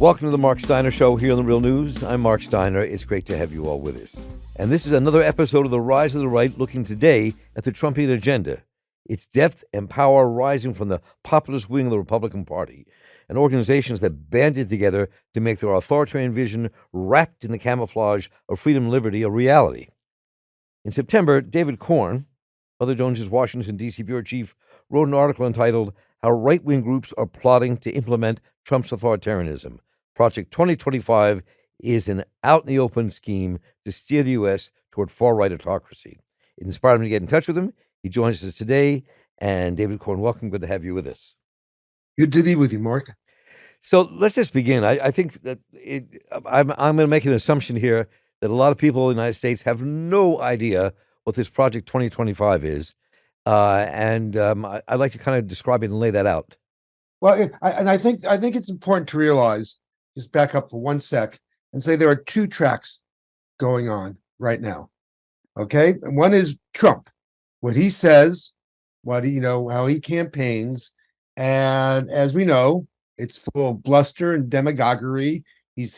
Welcome to the Marc Steiner Show here on The Real News. I'm Marc Steiner. It's great to have you all with us. And this is another episode of The Rise of the Right, looking today at the Trumpian agenda, its depth and power rising from the populist wing of the Republican Party, and organizations that banded together to make their authoritarian vision, wrapped in the camouflage of freedom and liberty, a reality. In September, David Corn, Mother Jones's Washington, D.C. bureau chief, wrote an article entitled How Right-Wing Groups Are Plotting to Implement Trump's Authoritarianism. Project 2025 is an out-in-the-open scheme to steer the U.S. toward far-right autocracy. It inspired me to get in touch with him. He joins us today. And David Corn, welcome. Good to have you with us. Good to be with you, Mark. So let's just begin. I think that I'm going to make an assumption here that a lot of people in the United States have no idea what this Project 2025 is. I'd like to kind of describe it and lay that out. Well, I think it's important to realize, just back up for one sec and say there are two tracks going on right now. Okay. And one is Trump, what he says, how he campaigns. And as we know, it's full of bluster and demagoguery. He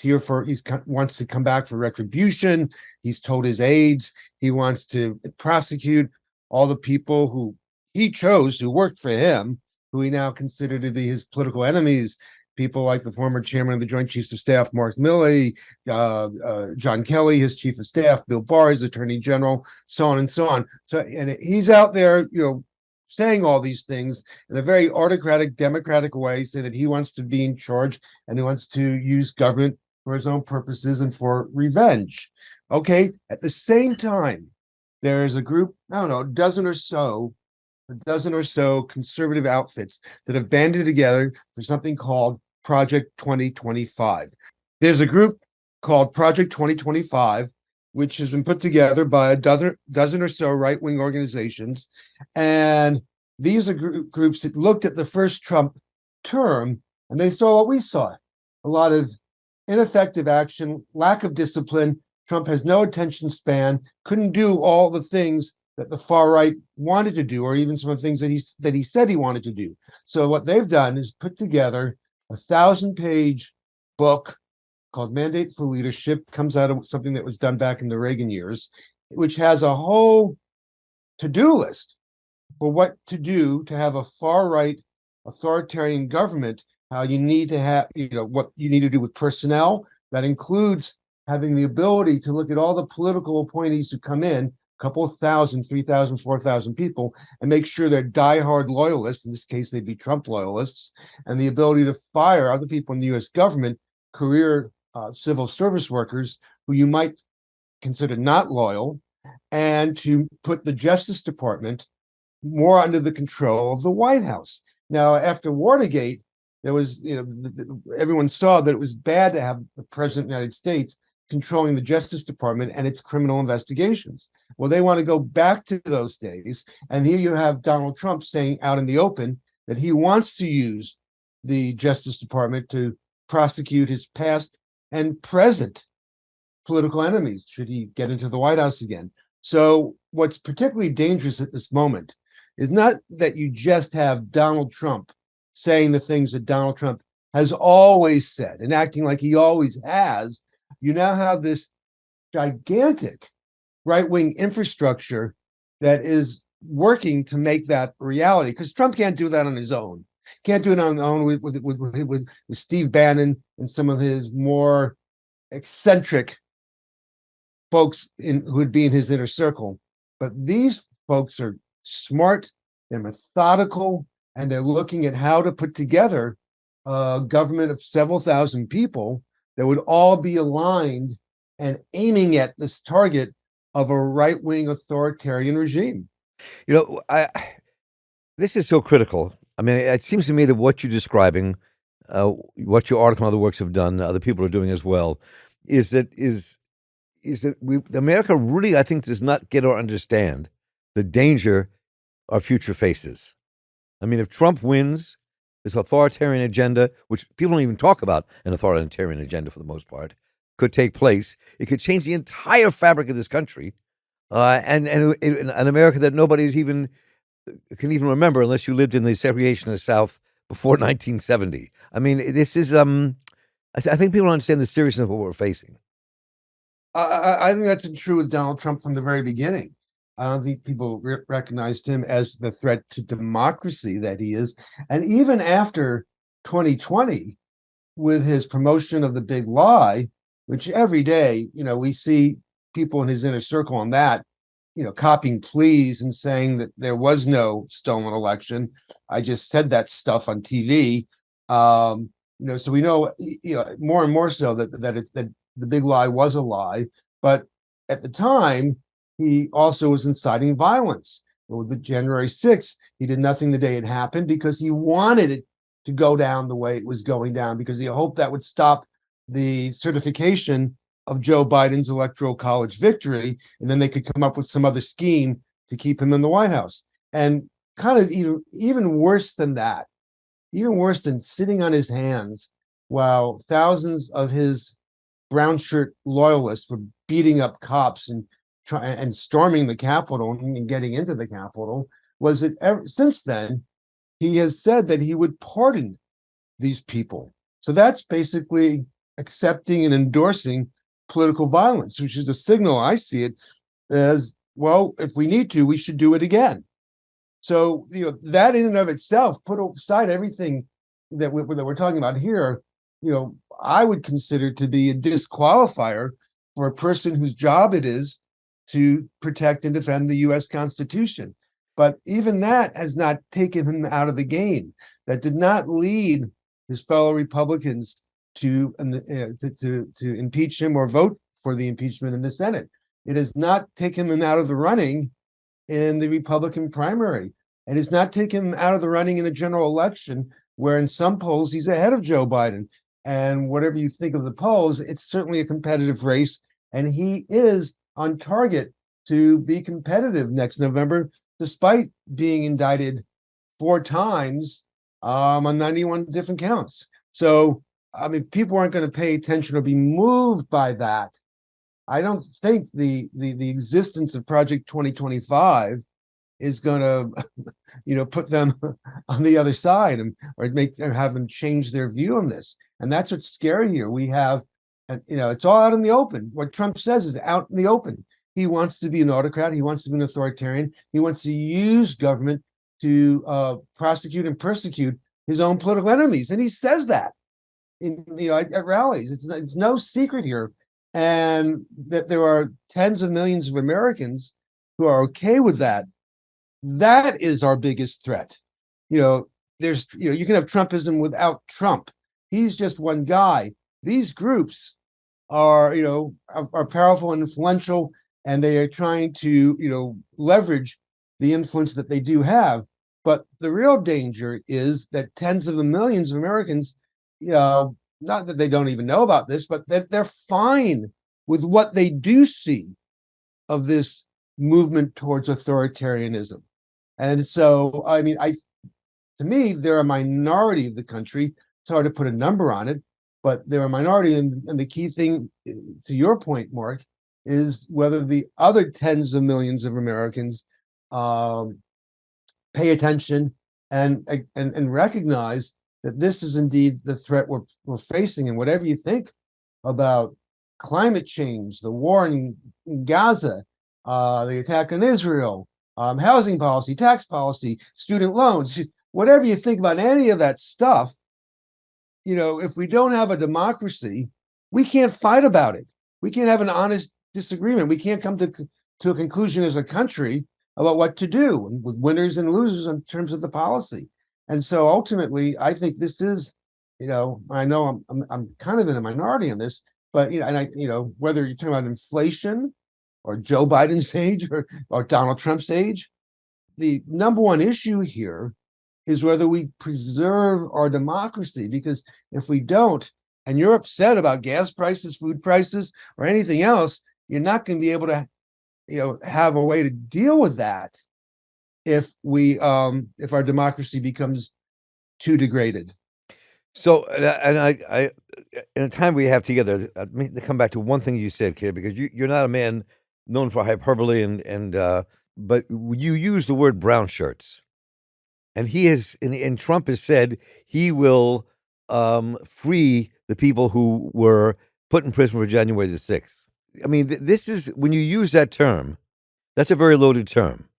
wants to come back for retribution. He's told his aides he wants to prosecute all the people who he chose, who worked for him, who he now considered to be his political enemies. People like the former chairman of the Joint Chiefs of Staff, Mark Milley, John Kelly, his chief of staff, Bill Barr, his attorney general, so on and so on. So, and he's out there, saying all these things in a very autocratic, democratic way, say that he wants to be in charge and he wants to use government for his own purposes and for revenge. Okay. At the same time, there's a group, I don't know, a dozen or so conservative outfits that have banded together for something called Project 2025. There's a group called Project 2025, which has been put together by a dozen or so right-wing organizations. And these are groups that looked at the first Trump term, and they saw what we saw. A lot of ineffective action, lack of discipline. Trump has no attention span, couldn't do all the things that the far right wanted to do, or even some of the things that he said he wanted to do. So what they've done is put together a 1,000-page book called Mandate for Leadership, comes out of something that was done back in the Reagan years, which has a whole to-do list for what to do to have a far-right authoritarian government, how you need to have, what you need to do with personnel. That includes having the ability to look at all the political appointees who come in, a couple of thousand, 3,000, 4,000 people, and make sure they're diehard loyalists. In this case, they'd be Trump loyalists, and the ability to fire other people in the U.S. government, career civil service workers who you might consider not loyal, and to put the Justice Department more under the control of the White House. Now, after Watergate, there was, everyone saw that it was bad to have the president of the United States controlling the Justice Department and its criminal investigations. Well, they want to go back to those days. And here you have Donald Trump saying out in the open that he wants to use the Justice Department to prosecute his past and present political enemies should he get into the White House again. So what's particularly dangerous at this moment is not that you just have Donald Trump saying the things that Donald Trump has always said and acting like he always has. You now have this gigantic right-wing infrastructure that is working to make that reality, because Trump can't do that on his own. Can't do it on his own with Steve Bannon and some of his more eccentric folks who would be in his inner circle. But these folks are smart, they're methodical, and they're looking at how to put together a government of several thousand people that would all be aligned and aiming at this target of a right-wing authoritarian regime. This is so critical. I mean, it seems to me that what you're describing, what your article and other works have done, other people are doing as well, is that America really, I think, does not get or understand the danger our future faces. I mean, if Trump wins, this authoritarian agenda, which people don't even talk about an authoritarian agenda for the most part, could take place. It could change the entire fabric of this country, and an America that nobody's even can even remember unless you lived in the segregation of the South before 1970. I mean, this is I think people don't understand the seriousness of what we're facing. I think that's true with Donald Trump from the very beginning. I don't think people recognized him as the threat to democracy that he is. And even after 2020, with his promotion of the big lie, which every day, we see people in his inner circle on that, copying pleas and saying that there was no stolen election. I just said that stuff on TV. So we know, more and more so that the big lie was a lie. But at the time, he also was inciting violence. With the January 6th, he did nothing the day it happened because he wanted it to go down the way it was going down, because he hoped that would stop the certification of Joe Biden's electoral college victory, and then they could come up with some other scheme to keep him in the White House. And kind of even worse than that, even worse than sitting on his hands while thousands of his brown shirt loyalists were beating up cops and storming the Capitol and getting into the Capitol, was that since then he has said that he would pardon these people. So that's basically accepting and endorsing political violence, which is a signal, I see it as, well, if we need to, we should do it again. So, that in and of itself, put aside everything that we're talking about here, I would consider to be a disqualifier for a person whose job it is to protect and defend the U.S. Constitution. But even that has not taken him out of the game. That did not lead his fellow Republicans to impeach him or vote for the impeachment in the Senate. It has not taken him out of the running in the Republican primary. And it's not taken him out of the running in a general election, where in some polls he's ahead of Joe Biden. And whatever you think of the polls, it's certainly a competitive race. And he is on target to be competitive next November, despite being indicted 4 times on 91 different counts. So, if people aren't going to pay attention or be moved by that, I don't think the existence of Project 2025 is going to, put them on the other side or have them change their view on this. And that's what's scary here. We have, it's all out in the open. What Trump says is out in the open. He wants to be an autocrat. He wants to be an authoritarian. He wants to use government to prosecute and persecute his own political enemies. And he says that at rallies. It's no secret here. And that there are tens of millions of Americans who are okay with that. That is our biggest threat. There's, you can have Trumpism without Trump. He's just one guy. These groups are powerful and influential, and they are trying to, leverage the influence that they do have. But the real danger is that tens of the millions of Americans, not that they don't even know about this, but that they're fine with what they do see of this movement towards authoritarianism. And so, to me, they're a minority of the country. It's hard to put a number on it, but they're a minority. And the key thing, to your point, Mark, is whether the other tens of millions of Americans pay attention and recognize that this is indeed the threat we're facing. And whatever you think about climate change, the war in Gaza, the attack on Israel, housing policy, tax policy, student loans, whatever you think about any of that stuff, if we don't have a democracy, we can't fight about it. We can't have an honest disagreement. We can't come to a conclusion as a country about what to do with winners and losers in terms of the policy. And so ultimately, I think this is, I know I'm kind of in a minority on this, but whether you're talking about inflation or Joe Biden's age or Donald Trump's age, the number one issue here is whether we preserve our democracy. Because if we don't, and you're upset about gas prices, food prices, or anything else, you're not going to be able to, have a way to deal with that if our democracy becomes too degraded. So, and I in the time we have together, let me come back to one thing you said, kid, because you're not a man known for hyperbole but you use the word brown shirts, and he has, and Trump has said he will free the people who were put in prison for January the 6th. I mean, this is, when you use that term, that's a very loaded term.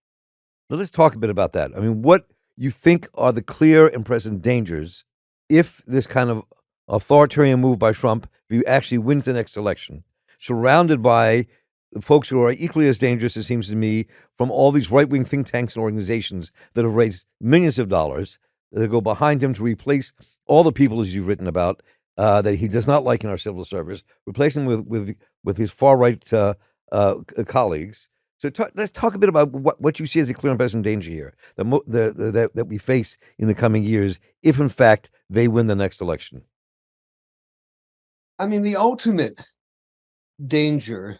Now, let's talk a bit about that. I mean, what you think are the clear and present dangers if this kind of authoritarian move by Trump, if he actually wins the next election, surrounded by folks who are equally as dangerous, it seems to me, from all these right wing think tanks and organizations that have raised millions of dollars that go behind him to replace all the people, as you've written about, that he does not like in our civil service, replace them with his far right colleagues. So let's talk a bit about what you see as the clear and present danger here that we face in the coming years, if in fact they win the next election. I mean, the ultimate danger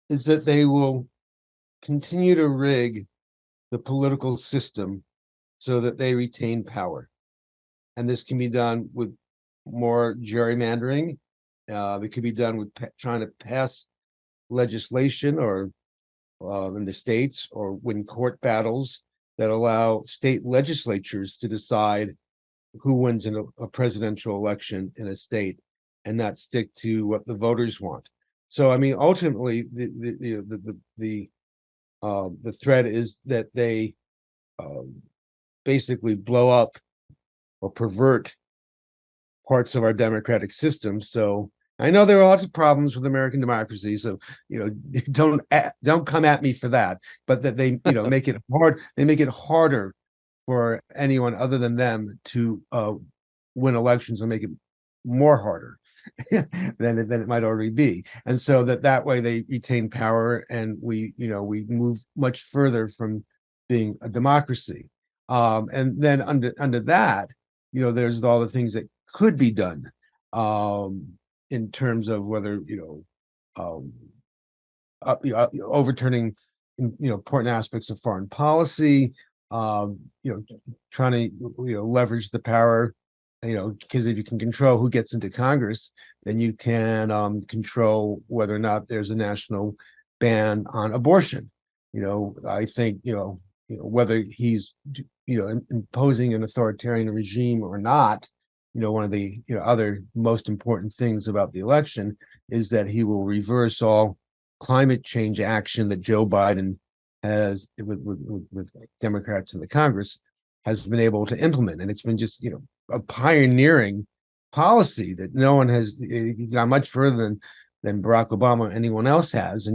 is that they will continue to rig the political system so that they retain power. And this can be done with more gerrymandering. It could be done with trying to pass legislation or in the states, or win court battles that allow state legislatures to decide who wins in a presidential election in a state and not stick to what the voters want. So, I mean, ultimately, the threat is that they basically blow up or pervert parts of our democratic system. So I know there are lots of problems with American democracy, so don't come at me for that. But that they make it hard. They make it harder for anyone other than them to win elections, and make it more harder than it might already be. And so that way they retain power, and we move much further from being a democracy. And then under that, there's all the things that could be done. In terms of whether overturning important aspects of foreign policy, trying to leverage the power, because if you can control who gets into Congress, then you can control whether or not there's a national ban on abortion. I think whether he's imposing an authoritarian regime or not. One of the other most important things about the election is that he will reverse all climate change action that Joe Biden has with Democrats in the Congress has been able to implement, and it's been just a pioneering policy that no one has gone much further than Barack Obama or anyone else has,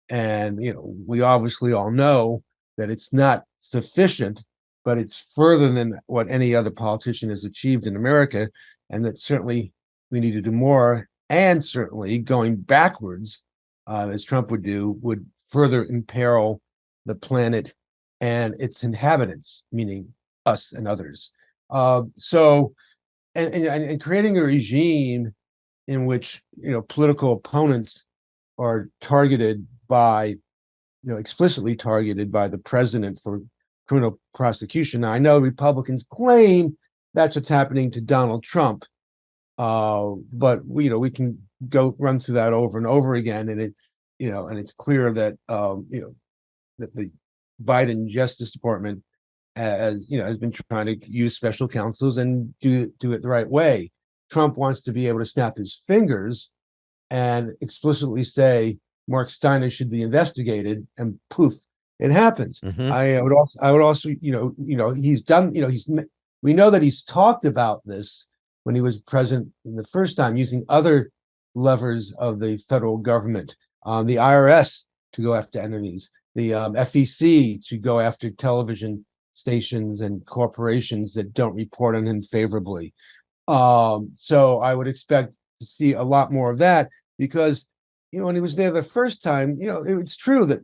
and we obviously all know that it's not sufficient, but it's further than what any other politician has achieved in America, and that certainly we need to do more. And certainly going backwards, as Trump would do, would further imperil the planet and its inhabitants, meaning us and others. So, creating a regime in which political opponents are targeted by, explicitly targeted by the president for criminal prosecution. Now, I know Republicans claim that's what's happening to Donald Trump, but we can go run through that over and over again, and it's clear that that the Biden Justice Department has been trying to use special counsels and do it the right way. Trump wants to be able to snap his fingers and explicitly say Marc Steiner should be investigated, and poof, it happens. Mm-hmm. I would also, he's done, we know that he's talked about this when he was president the first time, using other levers of the federal government, the IRS to go after enemies, the FEC to go after television stations and corporations that don't report on him favorably. So I would expect to see a lot more of that, because when he was there the first time, it's true that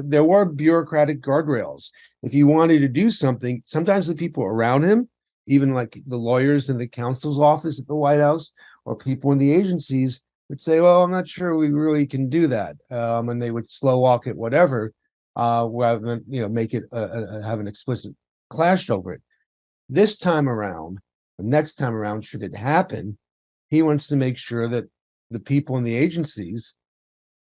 there were bureaucratic guardrails. If he wanted to do something, sometimes the people around him, even like the lawyers in the counsel's office at the White House, or people in the agencies, would say, well, I'm not sure we really can do that. And they would slow walk it, whatever, rather than, make it have an explicit clash over it. This time around, the next time around, should it happen, he wants to make sure that the people in the agencies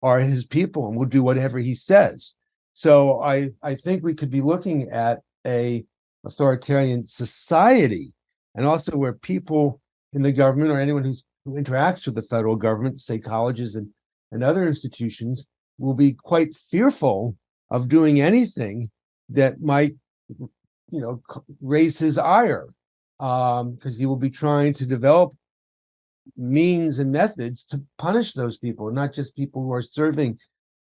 are his people and will do whatever he says. So I think we could be looking at a authoritarian society, and also where people in the government, or anyone who interacts with the federal government, say colleges and other institutions, will be quite fearful of doing anything that might, raise his ire, because he will be trying to develop means and methods to punish those people, not just people who are serving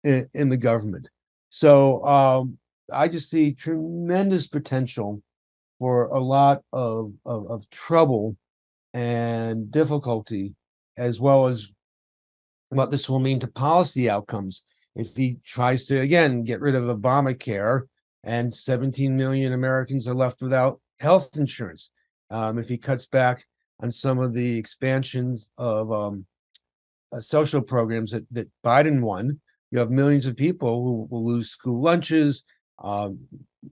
in the government. So I just see tremendous potential for a lot of trouble and difficulty, as well as what this will mean to policy outcomes if he tries to, again, get rid of Obamacare and 17 million Americans are left without health insurance. If he cuts back on some of the expansions of social programs that Biden won, you have millions of people who will lose school lunches,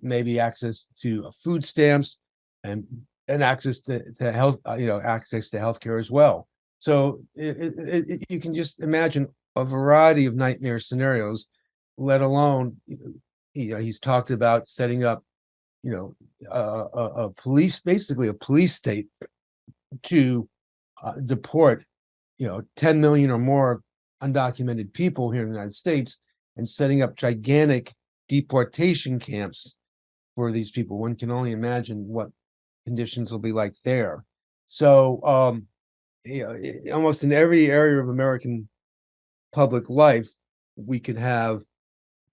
maybe access to food stamps, and access to health, access to healthcare as well. So you can just imagine a variety of nightmare scenarios, let alone, he's talked about setting up, a police, basically a police state to deport, 10 million or more undocumented people here in the United States, and setting up gigantic deportation camps for these people. One can only imagine what conditions will be like there. So, almost in every area of American public life, we could have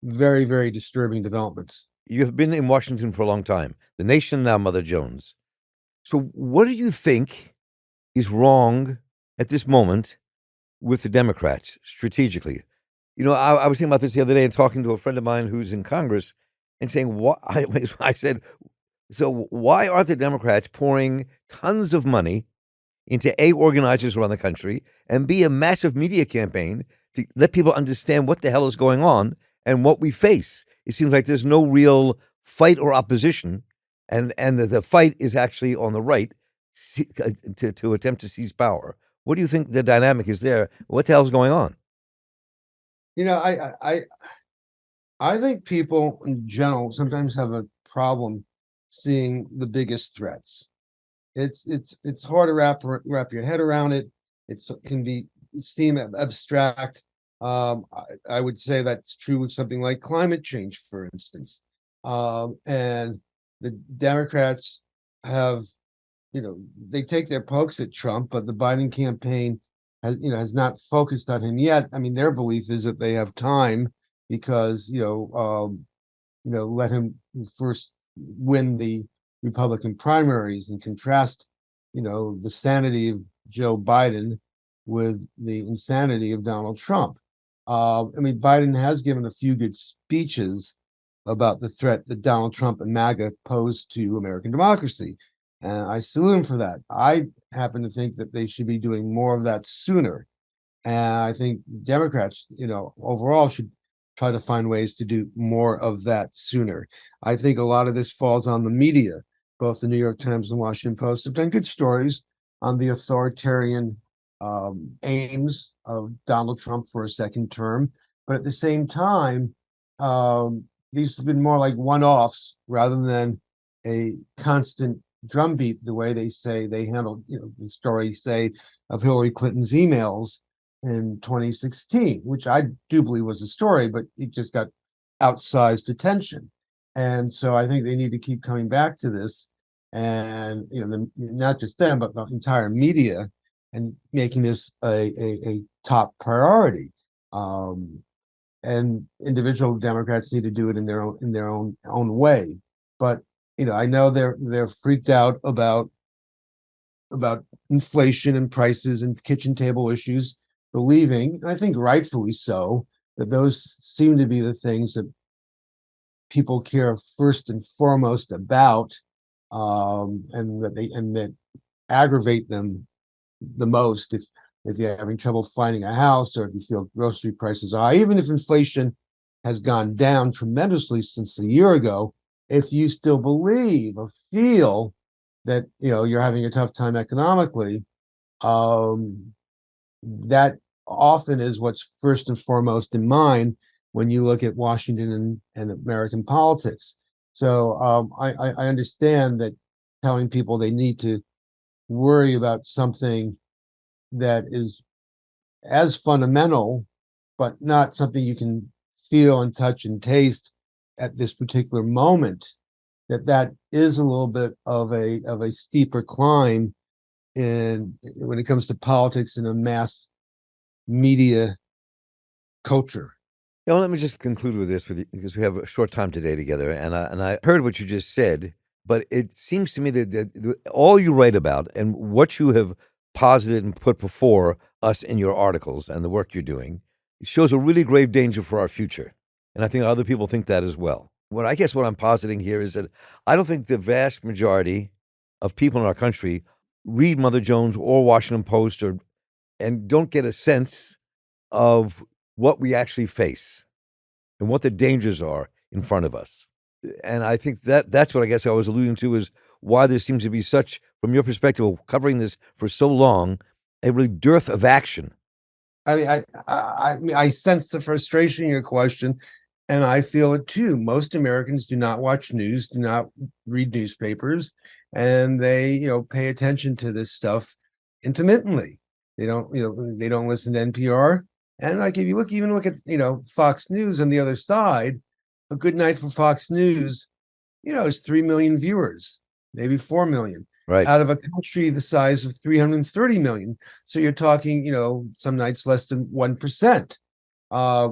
very, very disturbing developments. You've been in Washington for a long time. The nation now, Mother Jones. So, what do you think is wrong at this moment with the Democrats strategically? I was thinking about this the other day and talking to a friend of mine who's in Congress and saying, "What?" I said, "So why aren't the Democrats pouring tons of money into A, organizers around the country, and B, a massive media campaign to let people understand what the hell is going on and what we face?" It seems like there's no real fight or opposition, and the fight is actually on the right to attempt to seize power. What do you think the dynamic is there? What the hell's going on? I think people in general sometimes have a problem seeing the biggest threats. It's hard to wrap your head around it. It can be seem abstract. I would say that's true with something like climate change, for instance. And the Democrats have, they take their pokes at Trump, but the Biden campaign has not focused on him yet. I mean, their belief is that they have time because let him first win the Republican primaries and contrast, the sanity of Joe Biden with the insanity of Donald Trump. I mean, Biden has given a few good speeches about the threat that Donald Trump and MAGA pose to American democracy. And I salute him for that. I happen to think that they should be doing more of that sooner. And I think Democrats, overall should try to find ways to do more of that sooner. I think a lot of this falls on the media. Both the New York Times and Washington Post have done good stories on the authoritarian aims of Donald Trump for a second term. But at the same time, these have been more like one-offs rather than a constant drumbeat, the way they say they handled, the story, say, of Hillary Clinton's emails in 2016, which I do believe was a story, but it just got outsized attention. And so I think they need to keep coming back to this, and not just them, but the entire media, and making this a top priority. And individual Democrats need to do it in their own way. But I know they're freaked out about inflation and prices and kitchen table issues, believing, and I think rightfully so, that those seem to be the things that people care first and foremost about, and that aggravate them the most if you're having trouble finding a house, or if you feel grocery prices are high. Even if inflation has gone down tremendously since a year ago, if you still believe or feel that you're having a tough time economically, that often is what's first and foremost in mind when you look at Washington and American politics. So I understand that telling people they need to worry about something that is as fundamental, but not something you can feel and touch and taste at this particular moment, that is a little bit of a steeper climb in when it comes to politics in a mass media culture. Now, let me just conclude with this with you, because we have a short time today together, and I heard what you just said, but it seems to me that all you write about and what you have posited and put before us in your articles and the work you're doing shows a really grave danger for our future, and I think other people think that as well. I guess what I'm positing here is that I don't think the vast majority of people in our country read Mother Jones or Washington Post or and don't get a sense of what we actually face and what the dangers are in front of us. And I think that's what I guess I was alluding to is why there seems to be such, from your perspective of covering this for so long, a really dearth of action. I mean, I sense the frustration in your question, and I feel it too. Most Americans do not watch news, do not read newspapers, and they, pay attention to this stuff intermittently. They don't listen to NPR. And like if you look at, Fox News on the other side, a good night for Fox News, is 3 million viewers, maybe 4 million Right. out of a country the size of 330 million. So you're talking, some nights less than 1%.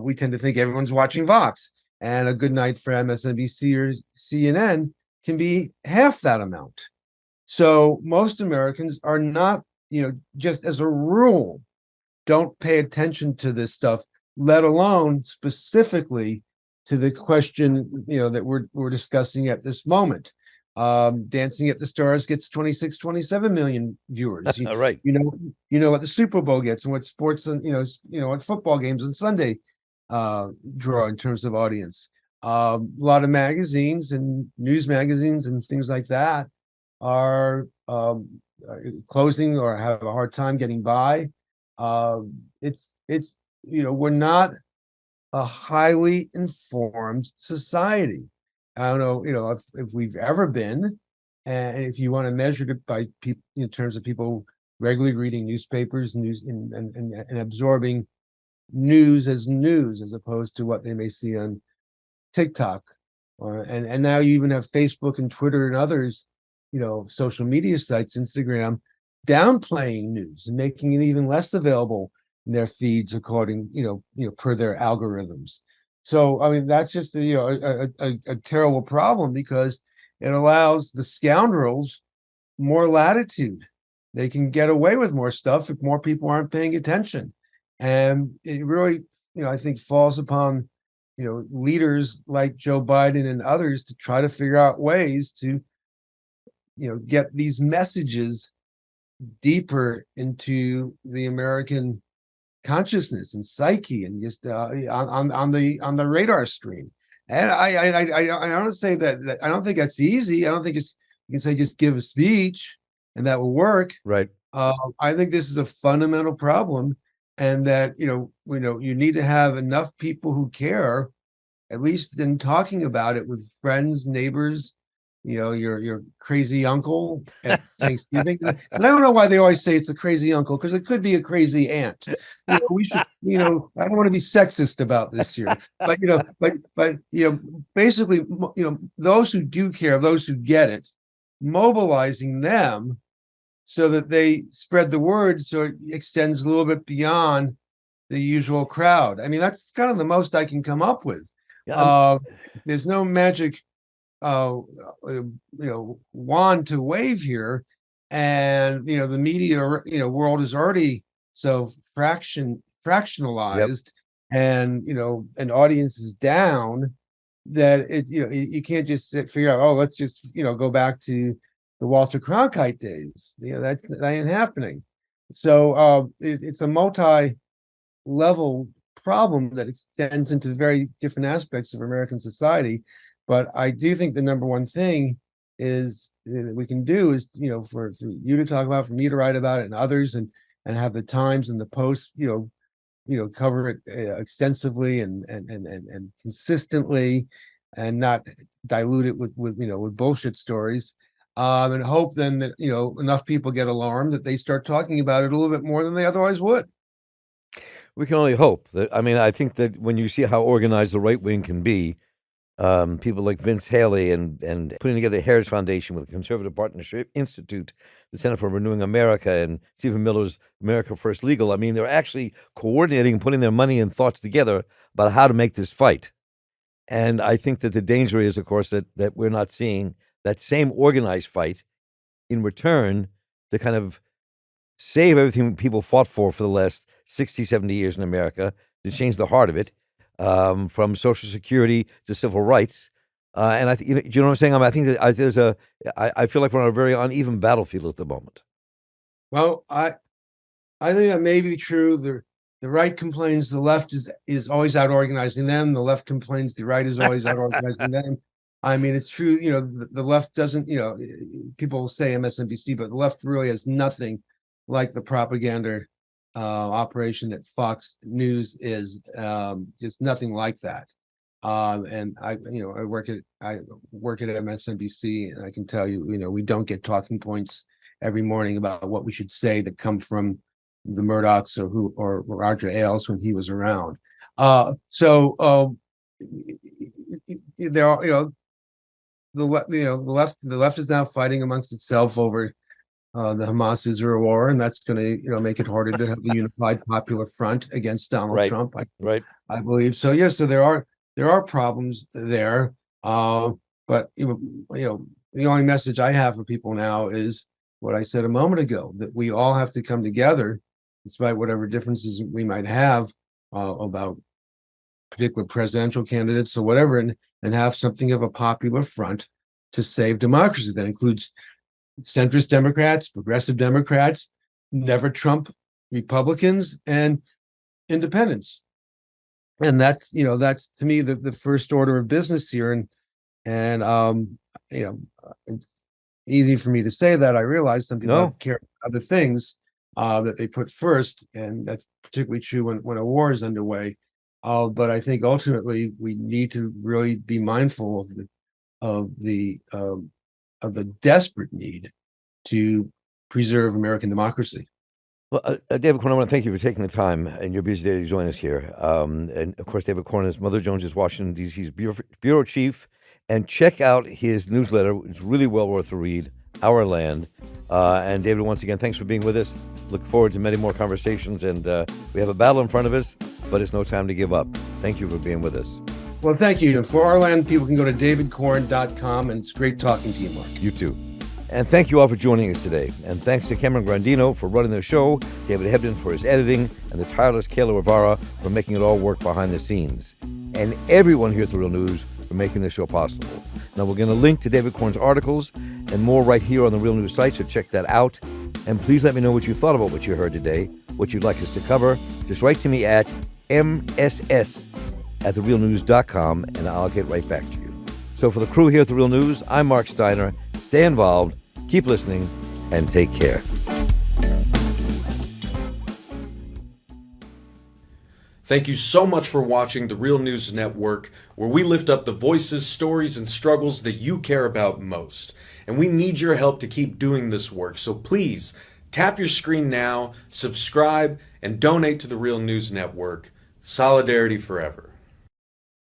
We tend to think everyone's watching Vox, and a good night for MSNBC or CNN can be half that amount. So most Americans are not, just as a rule, don't pay attention to this stuff, let alone specifically to the question, that we're discussing at this moment. Dancing at the Stars gets 27 million viewers. All right. What the Super Bowl gets and what sports and what football games on Sunday draw in terms of audience. A lot of magazines and news magazines and things like that are closing or have a hard time getting by. It's we're not a highly informed society. I don't know, if we've ever been, and if you want to measure it by people in terms of people regularly reading newspapers, news, and absorbing news as opposed to what they may see on TikTok, and now you even have Facebook and Twitter and others, social media sites, Instagram, downplaying news and making it even less available in their feeds according, per their algorithms. So I mean that's just a terrible problem because it allows the scoundrels more latitude. They can get away with more stuff if more people aren't paying attention. And it really, I think falls upon, leaders like Joe Biden and others to try to figure out ways to, get these messages deeper into the American consciousness and psyche and just on the radar screen. And I don't say that I don't think that's easy. I don't think it's you can say just give a speech and that will work. Right. I think this is a fundamental problem, and that you need to have enough people who care, at least in talking about it with friends, neighbors, your crazy uncle at Thanksgiving. And I don't know why they always say it's a crazy uncle, because it could be a crazy aunt. We should, I don't want to be sexist about this here, but basically, those who do care, those who get it, mobilizing them so that they spread the word, so it extends a little bit beyond the usual crowd. I mean, that's kind of the most I can come up with. Yeah, There's no magic wand to wave here, and the media world is already so yep. fractionalized, and an audience is down, that it's you can't just figure out, oh, let's just go back to the Walter Cronkite days. That ain't happening. So it's a multi-level problem that extends into very different aspects of American society. But I do think the number one thing is that we can do is, for you to talk about, for me to write about it, and others, and have the Times and the Post, cover it extensively and consistently, and not dilute it with bullshit stories. and hope then that, enough people get alarmed that they start talking about it a little bit more than they otherwise would. We can only hope that. I mean, I think that when you see how organized the right wing can be, people like Vince Haley and putting together the Harris Foundation with the Conservative Partnership Institute, the Center for Renewing America, and Stephen Miller's America First Legal. I mean, they're actually coordinating and putting their money and thoughts together about how to make this fight. And I think that the danger is, of course, that we're not seeing that same organized fight in return to kind of save everything people fought for the last 60, 70 years in America, to change the heart of it, from Social Security to civil rights. And do you know what I'm saying? I think that I feel like we're on a very uneven battlefield at the moment. Well, I think that may be true. The right complains the left is always out organizing them. The left complains the right is always out organizing them. I mean, it's true. The left doesn't. People say MSNBC, but the left really has nothing like the propaganda operation that Fox News is. Just nothing like that. And I work at MSNBC, and I can tell you, we don't get talking points every morning about what we should say that come from the Murdochs or Roger Ailes when he was around. So there are, the left is now fighting amongst itself over the Hamas-Israel war, and that's going to make it harder to have a unified popular front against Donald Trump. I believe so. Yes, so there are problems there, but the only message I have for people now is what I said a moment ago, that we all have to come together, despite whatever differences we might have about particular presidential candidates or whatever, and have something of a popular front to save democracy. That includes centrist Democrats, progressive Democrats, never Trump Republicans, and independents. And that's to me the first order of business here. And it's easy for me to say that. I realize some people care about other things that they put first, and that's particularly true when a war is underway. But I think ultimately we need to really be mindful of the desperate need to preserve American democracy. Well, David Corn, I want to thank you for taking the time and your busy day to join us here. And of course, David Corn is Mother Jones's Washington, D.C.'s bureau chief. And check out his newsletter. It's really well worth a read, Our Land. And David, once again, thanks for being with us. Look forward to many more conversations. And we have a battle in front of us, but it's no time to give up. Thank you for being with us. Well, thank you. And for Our Land, people can go to davidcorn.com. And it's great talking to you, Mark. You too. And thank you all for joining us today. And thanks to Cameron Granadino for running the show, David Hebden for his editing, and the tireless Kayla Rivara for making it all work behind the scenes. And everyone here at The Real News for making this show possible. Now, we're going to link to David Corn's articles and more right here on The Real News site, so check that out. And please let me know what you thought about what you heard today, what you'd like us to cover. Just write to me at mss@therealnews.com, and I'll get right back to you. So for the crew here at The Real News, I'm Marc Steiner. Stay involved, keep listening, and take care. Thank you so much for watching The Real News Network, where we lift up the voices, stories, and struggles that you care about most. And we need your help to keep doing this work. So please, tap your screen now, subscribe, and donate to The Real News Network. Solidarity forever.